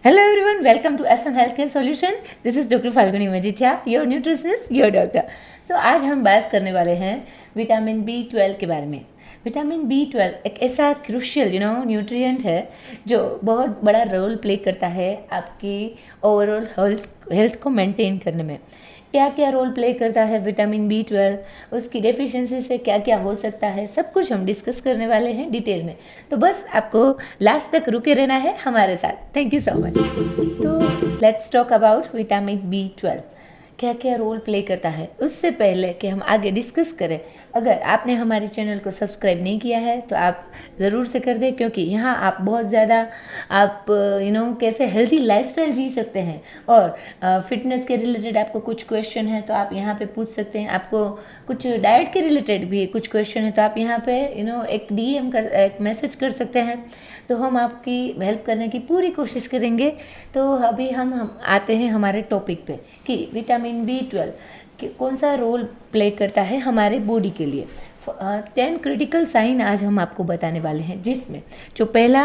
Hello everyone, welcome to FM Healthcare Solution. This is Dr. Falguni Majithia, your nutritionist, your doctor. So आज हम बात करने वाले हैं विटामिन B12 के बारे में. विटामिन B12 एक ऐसा क्रूशियल न्यूट्रिएंट है जो बहुत बड़ा रोल प्ले करता है आपकी ओवरऑल हेल्थ को मेंटेन करने में. क्या क्या रोल प्ले करता है विटामिन B12, उसकी डेफिशिएंसी से क्या क्या हो सकता है, सब कुछ हम डिस्कस करने वाले हैं डिटेल में. तो बस आपको लास्ट तक रुके रहना है हमारे साथ. Thank you so much. तो let's talk about vitamin B12 क्या क्या रोल प्ले करता है. उससे पहले कि हम आगे डिस्कस करें, अगर आपने हमारे चैनल को सब्सक्राइब नहीं किया है तो आप ज़रूर से कर दें, क्योंकि यहाँ आप बहुत ज़्यादा आप कैसे हेल्थी लाइफस्टाइल जी सकते हैं और फिटनेस के रिलेटेड आपको कुछ क्वेश्चन है तो आप यहाँ पे पूछ सकते हैं. आपको कुछ डाइट के रिलेटेड भी कुछ क्वेश्चन है तो आप यहाँ पे एक DM कर एक मैसेज कर सकते हैं. तो हम आपकी हेल्प करने की पूरी कोशिश करेंगे. तो अभी हम आते हैं हमारे टॉपिक पे कि विटामिन B12 कौन सा रोल प्ले करता है हमारे बॉडी के लिए. 10 क्रिटिकल साइन आज हम आपको बताने वाले हैं, जिसमें जो पहला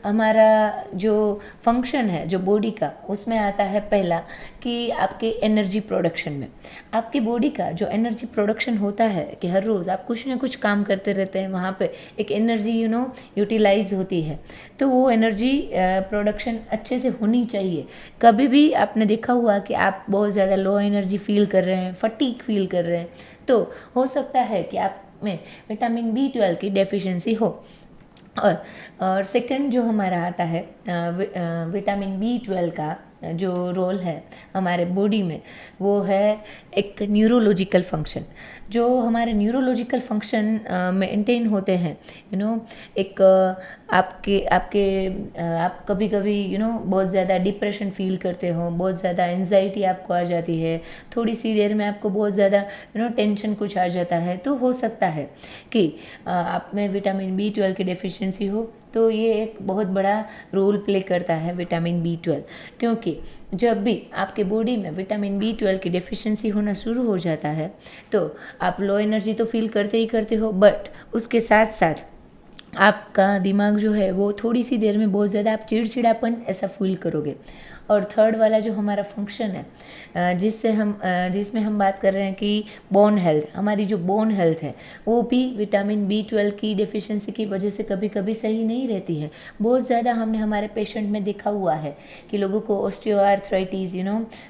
हमारा जो फंक्शन है जो बॉडी का, उसमें आता है पहला कि आपके एनर्जी प्रोडक्शन में. आपकी बॉडी का जो एनर्जी प्रोडक्शन होता है कि हर रोज़ आप कुछ ना कुछ काम करते रहते हैं, वहाँ पे एक एनर्जी यूटिलाइज होती है. तो वो एनर्जी प्रोडक्शन अच्छे से होनी चाहिए. कभी भी आपने देखा हुआ कि आप बहुत ज़्यादा लो एनर्जी फील कर रहे हैं, फटीग फील कर रहे हैं, तो हो सकता है कि आप में विटामिन B12 की डेफिशिएंसी हो. और सेकंड जो हमारा आता है विटामिन B12 का जो रोल है हमारे बॉडी में, वो है एक न्यूरोलॉजिकल फंक्शन. जो हमारे न्यूरोलॉजिकल फंक्शन मेंटेन होते हैं, एक आपके आपके आप कभी कभी बहुत ज़्यादा डिप्रेशन फील करते हो, बहुत ज़्यादा एंजाइटी आपको आ जाती है, थोड़ी सी देर में आपको बहुत ज़्यादा टेंशन कुछ आ जाता है, तो हो सकता है कि आप में विटामिन B12 की डेफिशिएंसी हो. तो ये एक बहुत बड़ा रोल प्ले करता है विटामिन B12, क्योंकि जब भी आपके बॉडी में विटामिन B12 की डेफिशिएंसी होना शुरू हो जाता है तो आप लो एनर्जी तो फील करते ही करते हो, बट उसके साथ साथ आपका दिमाग जो है वो थोड़ी सी देर में बहुत ज़्यादा आप चिड़चिड़ापन ऐसा फील करोगे. और थर्ड वाला जो हमारा फंक्शन है जिसमें हम बात कर रहे हैं कि बोन हेल्थ, हमारी जो बोन हेल्थ है वो भी विटामिन B12 की डेफिशिएंसी की वजह से कभी कभी सही नहीं रहती है. बहुत ज़्यादा हमने हमारे पेशेंट में देखा हुआ है कि लोगों को ऑस्टियोआर्थराइटिस,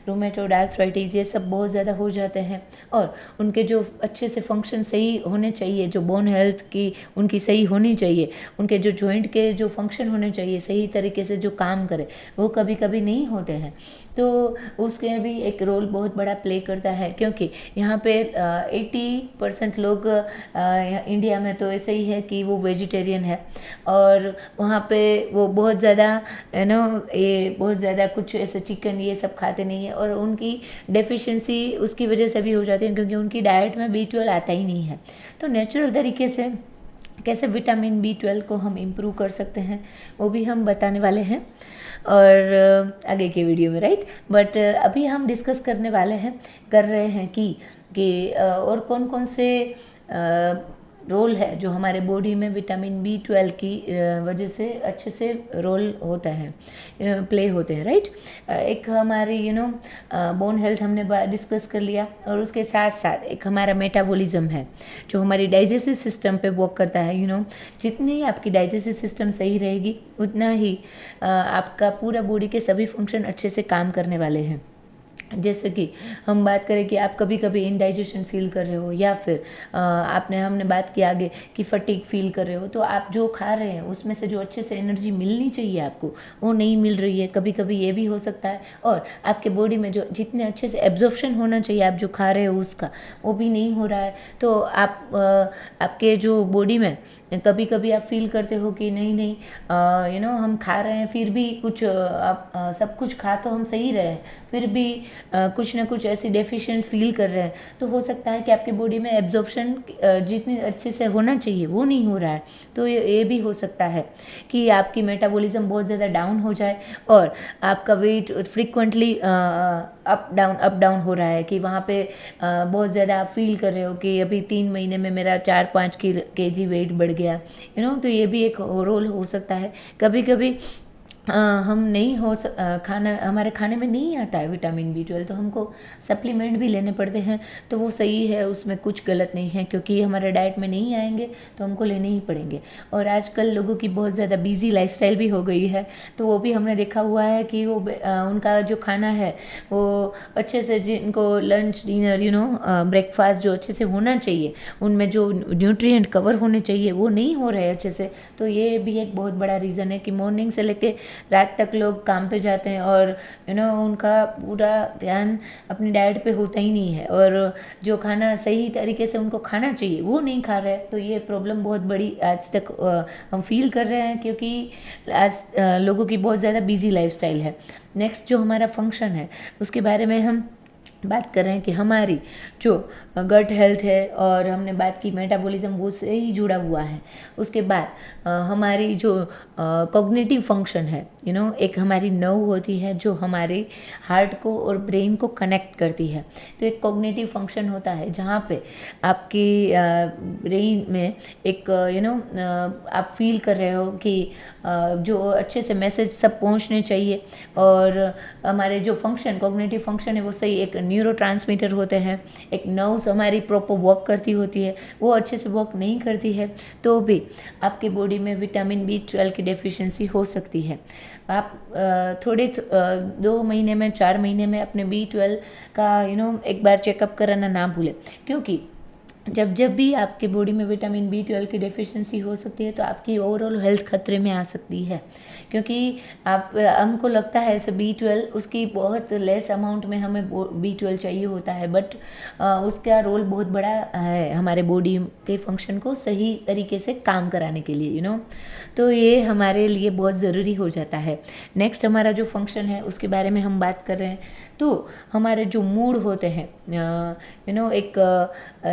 रूमेटोइड आर्थराइटिस, ये सब बहुत ज़्यादा हो जाते हैं. और उनके जो अच्छे से फंक्शन सही होने चाहिए, जो बोन हेल्थ की उनकी सही होनी चाहिए, उनके जो जॉइंट के जो फंक्शन होने चाहिए सही तरीके से जो काम करे, वो कभी कभी नहीं होते हैं. तो उसके भी एक रोल बहुत बड़ा प्ले करता है, क्योंकि यहाँ पे 80% लोग इंडिया में तो ऐसे ही है कि वो वेजिटेरियन है, और वहाँ पे वो बहुत ज़्यादा ये बहुत ज़्यादा कुछ ऐसे चिकन ये सब खाते नहीं है, और उनकी डेफिशिएंसी उसकी वजह से भी हो जाती है क्योंकि उनकी डाइट में B12 आता ही नहीं है. तो नेचुरल तरीके से कैसे विटामिन B12 को हम इम्प्रूव कर सकते हैं वो भी हम बताने वाले हैं और आगे के वीडियो में, राइट. बट अभी हम डिस्कस करने वाले हैं कर रहे हैं कि और कौन कौन से रोल है जो हमारे बॉडी में विटामिन B12 की वजह से अच्छे से रोल होता है, प्ले होते हैं, राइट. एक हमारी बोन हेल्थ हमने डिस्कस कर लिया, और उसके साथ साथ एक हमारा मेटाबॉलिज्म है जो हमारी डाइजेस्टिव सिस्टम पे वर्क करता है. जितनी आपकी डाइजेस्टिव सिस्टम सही रहेगी उतना ही आपका पूरा बॉडी के सभी फंक्शन अच्छे से काम करने वाले हैं. जैसे कि हम बात करें कि आप कभी कभी इनडाइजेशन फील कर रहे हो, या फिर हमने बात की आगे कि फटीग फील कर रहे हो, तो आप जो खा रहे हैं उसमें से जो अच्छे से एनर्जी मिलनी चाहिए आपको वो नहीं मिल रही है. कभी कभी ये भी हो सकता है. और आपके बॉडी में जो जितने अच्छे से एब्जॉर्प्शन होना चाहिए आप जो खा रहे हो उसका, वो भी नहीं हो रहा है. तो आपके जो बॉडी में कभी कभी आप फील करते हो कि नहीं हम खा रहे हैं फिर भी कुछ सब कुछ खा तो हम सही रहे हैं, फिर भी कुछ ना कुछ ऐसी डेफिशिएंट फील कर रहे हैं. तो हो सकता है कि आपकी बॉडी में एब्जॉर्प्शन जितनी अच्छे से होना चाहिए वो नहीं हो रहा है. तो ये भी हो सकता है कि आपकी मेटाबॉलिज्म बहुत ज़्यादा डाउन हो जाए और आपका वेट फ्रिक्वेंटली अप डाउन हो रहा है, कि वहाँ पे बहुत ज़्यादा आप फील कर रहे हो कि अभी 3 महीने में मेरा 4-5 kg वेट बढ़ गया. तो ये भी एक रोल हो सकता है. कभी कभी हम नहीं खाना हमारे खाने में नहीं आता है विटामिन बी 12, तो हमको सप्लीमेंट भी लेने पड़ते हैं। तो वो सही है, उसमें कुछ गलत नहीं है, क्योंकि हमारे डाइट में नहीं आएंगे तो हमको लेने ही पड़ेंगे। और आजकल लोगों की बहुत ज़्यादा बिजी लाइफस्टाइल भी हो गई है, तो वो भी हमने देखा हुआ है कि वो उनका जो खाना है वो अच्छे से, जिनको लंच डिनर ब्रेकफास्ट जो अच्छे से होना चाहिए, उनमें जो न्यूट्रिएंट कवर होने चाहिए वो नहीं हो रहे अच्छे से। तो ये भी एक बहुत बड़ा रीज़न है कि मॉर्निंग से लेके रात तक लोग काम पे जाते हैं और उनका पूरा ध्यान अपनी डाइट पे होता ही नहीं है, और जो खाना सही तरीके से उनको खाना चाहिए वो नहीं खा रहे। तो ये प्रॉब्लम बहुत बड़ी आज तक हम फील कर रहे हैं, क्योंकि आज लोगों की बहुत ज़्यादा बिजी लाइफस्टाइल है। नेक्स्ट जो हमारा फंक्शन है उसके बारे में हम बात कर रहे हैं कि हमारी जो गट हेल्थ है, और हमने बात की मेटाबॉलिज्म, वो से ही जुड़ा हुआ है। उसके बाद हमारी जो कॉग्निटिव फंक्शन है, एक हमारी नर्व होती है जो हमारे हार्ट को और ब्रेन को कनेक्ट करती है। तो एक कॉग्निटिव फंक्शन होता है जहाँ पे आपकी ब्रेन में एक आप फील कर रहे हो कि जो अच्छे से मैसेज सब पहुँचने चाहिए, और हमारे जो फंक्शन कॉग्निटिव फंक्शन है वो सही, एक न्यूरोट्रांसमीटर होते हैं, एक नर्व्स हमारी प्रॉपर वर्क करती होती है, वो अच्छे से वर्क नहीं करती है, तो भी आपके बॉडी में विटामिन बी 12 की डेफिशिएंसी हो सकती है। आप 2 महीने में 4 महीने में अपने बी 12 का एक बार चेकअप कराना ना भूलें, क्योंकि जब भी आपके बॉडी में विटामिन बी 12 की डेफिशिएंसी हो सकती है तो आपकी ओवरऑल हेल्थ खतरे में आ सकती है। क्योंकि हमको लगता है ऐसे बी 12 उसकी बहुत लेस अमाउंट में हमें बी 12 चाहिए होता है, बट उसका रोल बहुत बड़ा है हमारे बॉडी के फंक्शन को सही तरीके से काम कराने के लिए तो ये हमारे लिए बहुत ज़रूरी हो जाता है। नेक्स्ट हमारा जो फंक्शन है उसके बारे में हम बात कर रहे हैं। तो हमारे जो मूड होते हैं, एक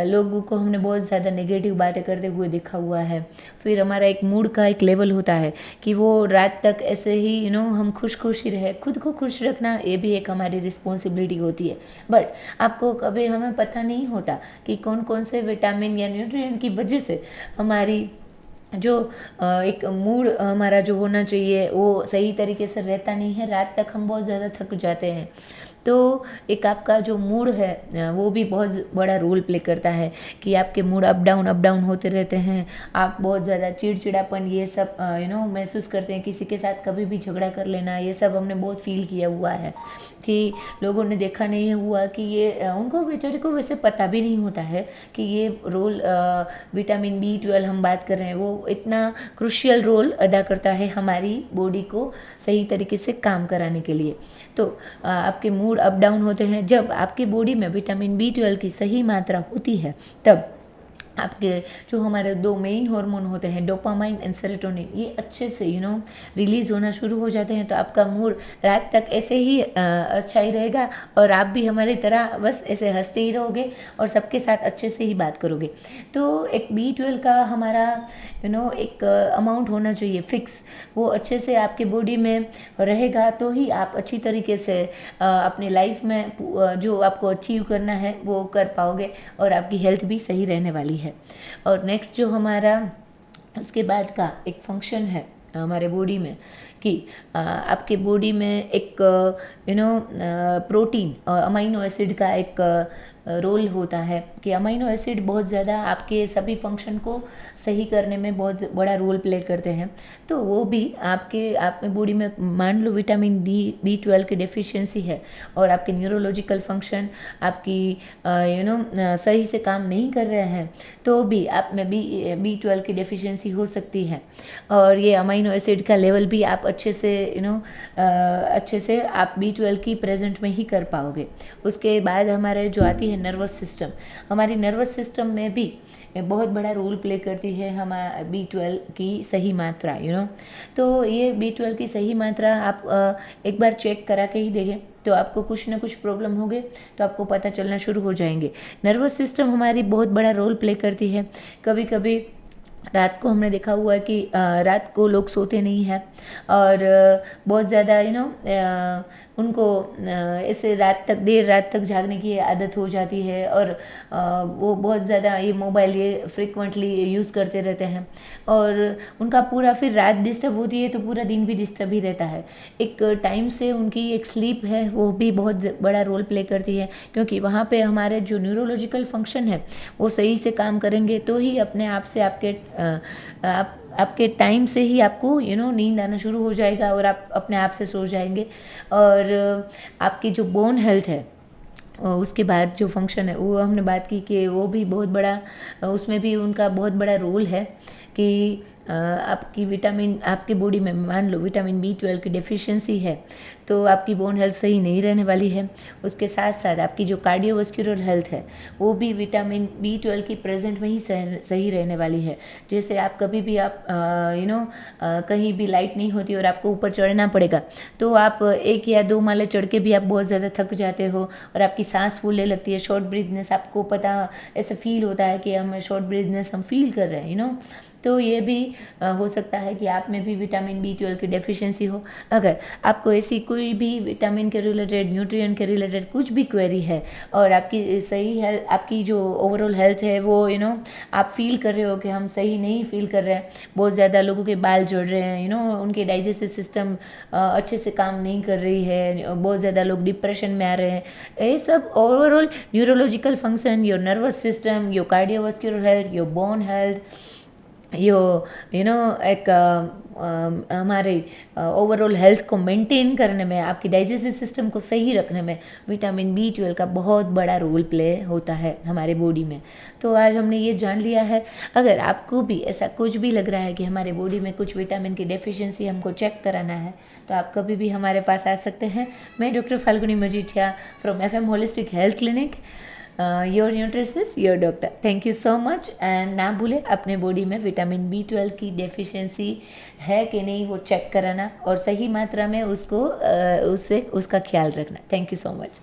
लोगों को हमने बहुत ज़्यादा नेगेटिव बातें करते हुए देखा हुआ है। फिर हमारा एक मूड का एक लेवल होता है कि वो रात तक ऐसे ही हम खुश ही रहे। खुद को खुश रखना ये भी एक हमारी रिस्पॉन्सिबिलिटी होती है, बट आपको कभी हमें पता नहीं होता कि कौन कौन से विटामिन या न्यूट्रिएंट की वजह से हमारी जो एक मूड हमारा जो होना चाहिए वो सही तरीके से रहता नहीं है। रात तक हम बहुत ज़्यादा थक जाते हैं। तो एक आपका जो मूड है वो भी बहुत बड़ा रोल प्ले करता है कि आपके मूड अप डाउन होते रहते हैं। आप बहुत ज़्यादा चिड़चिड़ापन ये सब महसूस करते हैं। किसी के साथ कभी भी झगड़ा कर लेना, ये सब हमने बहुत फील किया हुआ है कि लोगों ने देखा नहीं हुआ कि ये उनको बेचारे को वैसे पता भी नहीं होता है कि ये रोल विटामिन बी 12 हम बात कर रहे हैं वो इतना क्रूशियल रोल अदा करता है हमारी बॉडी को सही तरीके से काम कराने के लिए। तो आपके मूड अप डाउन होते हैं। जब आपकी बॉडी में विटामिन बी 12 की सही मात्रा होती है तब आपके जो हमारे 2 मेन हार्मोन होते हैं डोपामाइन एंड सेरोटोनिन, ये अच्छे से रिलीज़ होना शुरू हो जाते हैं। तो आपका मूड रात तक ऐसे ही अच्छा ही रहेगा और आप भी हमारी तरह बस ऐसे हंसते ही रहोगे और सबके साथ अच्छे से ही बात करोगे। तो एक बी 12 का हमारा एक अमाउंट होना चाहिए फिक्स, वो अच्छे से आपके बॉडी में रहेगा तो ही आप अच्छी तरीके से अपनी लाइफ में जो आपको अचीव करना है वो कर पाओगे और आपकी हेल्थ भी सही रहने वाली है। और नेक्स्ट जो हमारा उसके बाद का एक फंक्शन है हमारे बॉडी में कि आपके बॉडी में एक प्रोटीन और अमीनो एसिड का एक रोल होता है कि अमीनो एसिड बहुत ज़्यादा आपके सभी फंक्शन को सही करने में बहुत बड़ा रोल प्ले करते हैं। तो वो भी आपके बॉडी में मान लो विटामिन बी 12 की डेफिशिएंसी है और आपके न्यूरोलॉजिकल फंक्शन आपकी सही से काम नहीं कर रहे हैं तो भी आप में बी 12 की डेफिशिएंसी हो सकती है। और ये अमीनो एसिड का लेवल भी आप अच्छे से आप बी 12 की प्रेजेंट में ही कर पाओगे। उसके बाद हमारे जो आती है नर्वस सिस्टम, हमारी नर्वस सिस्टम में भी बहुत बड़ा रोल प्ले करती है हमारा बी 12 की सही मात्रा तो ये बी 12 की सही मात्रा आप एक बार चेक करा के ही देखें तो आपको कुछ ना कुछ प्रॉब्लम होगे तो आपको पता चलना शुरू हो जाएंगे। नर्वस सिस्टम हमारी बहुत बड़ा रोल प्ले करती है। कभी कभी रात को हमने देखा हुआ है कि रात को लोग सोते नहीं हैं और बहुत ज़्यादा उनको ऐसे रात तक देर रात तक जागने की आदत हो जाती है और वो बहुत ज़्यादा ये मोबाइल ये फ्रिक्वेंटली यूज़ करते रहते हैं और उनका पूरा फिर रात डिस्टर्ब होती है तो पूरा दिन भी डिस्टर्ब ही रहता है। एक टाइम से उनकी एक स्लीप है वो भी बहुत बड़ा रोल प्ले करती है, क्योंकि वहाँ पे हमारे जो न्यूरोलॉजिकल फंक्शन है वो सही से काम करेंगे तो ही अपने आप से आपके टाइम से ही आपको नींद आना शुरू हो जाएगा और आप अपने आप से सो जाएंगे। और आपकी जो बोन हेल्थ है और उसके बाद जो फंक्शन है वो हमने बात की कि वो भी बहुत बड़ा, उसमें भी उनका बहुत बड़ा रोल है कि आपकी विटामिन आपके बॉडी में मान लो विटामिन B12 की डेफिशिएंसी है तो आपकी बोन हेल्थ सही नहीं रहने वाली है। उसके साथ साथ आपकी जो कार्डियोवास्कुलर हेल्थ है वो भी विटामिन B12 की प्रेजेंट में ही सही रहने वाली है। जैसे आप कभी भी आप कहीं भी लाइट नहीं होती और आपको ऊपर चढ़ना पड़ेगा तो आप 1 या 2 माले चढ़ के भी आप बहुत ज़्यादा थक जाते हो और आपकी सांस फूलने लगती है, शॉर्ट ब्रीथनेस आपको पता ऐसे फील होता है कि हम शॉर्ट ब्रीथनेस हम फील कर रहे हैं तो ये भी हो सकता है कि आप में भी विटामिन B12 की डेफिशिएंसी हो। अगर आपको ऐसी कोई भी विटामिन के रिलेटेड न्यूट्रिएंट के रिलेटेड कुछ भी क्वेरी है और आपकी सही हेल्थ आपकी जो ओवरऑल हेल्थ है वो आप फील कर रहे हो कि हम सही नहीं फील कर रहे हैं, बहुत ज़्यादा लोगों के बाल झड़ रहे हैं उनके डाइजेस्टिव सिस्टम अच्छे से काम नहीं कर रही है, बहुत ज़्यादा लोग डिप्रेशन में आ रहे हैं, ये सब overall neurological function, your nervous system, your cardiovascular health, your bone health, एक हमारे ओवरऑल हेल्थ को मेंटेन करने में, आपकी डाइजेस्टिव सिस्टम को सही रखने में विटामिन B12 का बहुत बड़ा रोल प्ले होता है हमारे बॉडी में। तो आज हमने ये जान लिया है। अगर आपको भी ऐसा कुछ भी लग रहा है कि हमारे बॉडी में कुछ विटामिन की डेफिशिएंसी हमको चेक कराना है तो आप कभी भी हमारे पास आ सकते हैं। मैं doctor Falguni Majithia from FM holistic health clinic, your nutritionist, your doctor. Thank you so much. And ना भूलें अपने बॉडी में विटामिन B12 की डेफिशिएंसी है कि नहीं वो चेक कराना और सही मात्रा में उसका ख्याल रखना। Thank you so much.